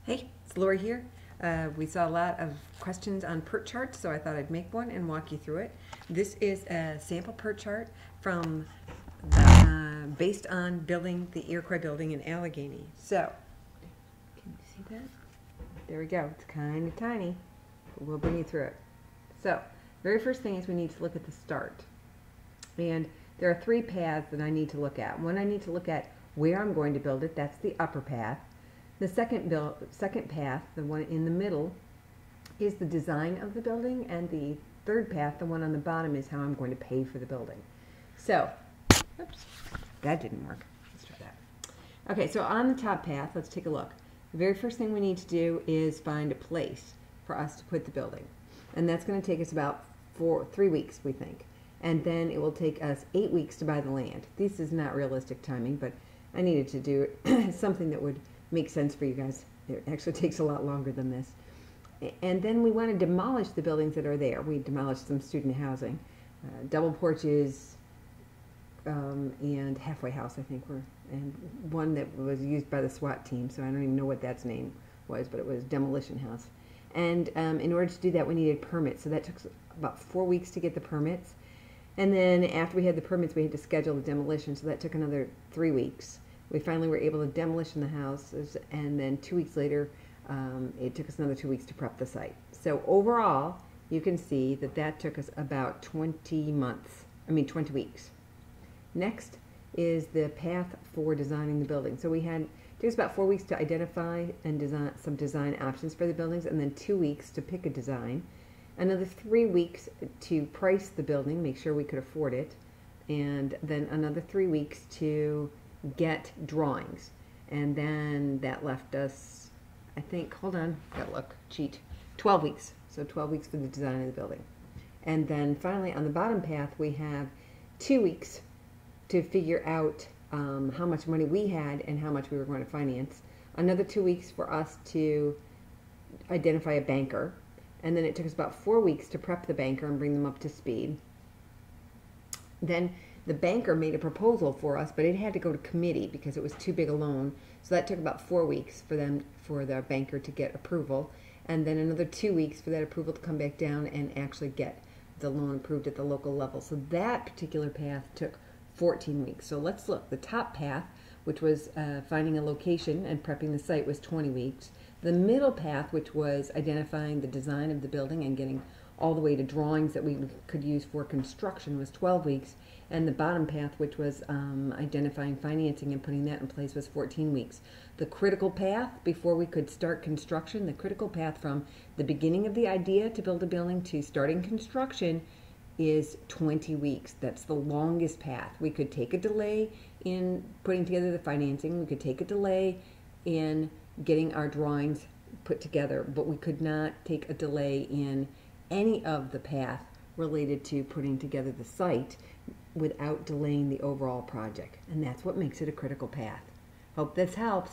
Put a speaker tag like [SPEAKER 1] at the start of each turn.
[SPEAKER 1] Hey, it's Lori here. We saw a lot of questions on Pert Chart, so I thought I'd make one and walk you through it. This is a sample Pert Chart from based on building the Iroquois building in Allegheny. So, can you see that? There we go. It's kind of tiny, but we'll bring you through it. So, very first thing is we need to look at the start. And there are three paths that I need to look at. One, I need to look at where I'm going to build it. That's the upper path. The second path, the one in the middle, is the design of the building, and the third path, the one on the bottom, is how I'm going to pay for the building. So, oops, that didn't work. Let's try that. Okay, so on the top path, let's take a look. The very first thing we need to do is find a place for us to put the building. And that's going to take us about 3 weeks, we think. And then it will take us 8 weeks to buy the land. This is not realistic timing, but I needed to do something that would make sense for you guys. It actually takes a lot longer than this. And then we want to demolish the buildings that are there. We demolished some student housing, double porches, and halfway house, I think, and one that was used by the SWAT team, so I don't even know what that's name was, but it was demolition house. And in order to do that, we needed permits, so that took about 4 weeks to get the permits. And then after we had the permits, we had to schedule the demolition, so that took another 3 weeks. We finally were able to demolish the houses, and then 2 weeks later, it took us another 2 weeks to prep the site. So overall, you can see that that took us about 20 weeks. Next is the path for designing the building. So it took us about 4 weeks to identify and design some design options for the buildings, and then 2 weeks to pick a design. Another 3 weeks to price the building, make sure we could afford it, and then another 3 weeks to get drawings. And then that left us, I think, hold on, gotta look, 12 weeks. So 12 weeks for the design of the building. And then finally on the bottom path we have 2 weeks to figure out how much money we had and how much we were going to finance. Another 2 weeks for us to identify a banker. And then it took us about 4 weeks to prep the banker and bring them up to speed. Then the banker made a proposal for us, but it had to go to committee because it was too big a loan. So that took about 4 weeks for the banker to get approval, and then another 2 weeks for that approval to come back down and actually get the loan approved at the local level. So that particular path took 14 weeks. So let's look. The top path, which was finding a location and prepping the site, was 20 weeks. The middle path, which was identifying the design of the building and getting all the way to drawings that we could use for construction, was 12 weeks. And the bottom path, which was identifying financing and putting that in place, was 14 weeks. The critical path, before we could start construction, the critical path from the beginning of the idea to build a building to starting construction is 20 weeks. That's the longest path. We could take a delay in putting together the financing. We could take a delay in getting our drawings put together, but we could not take a delay in any of the path related to putting together the site without delaying the overall project. And that's what makes it a critical path. Hope this helps.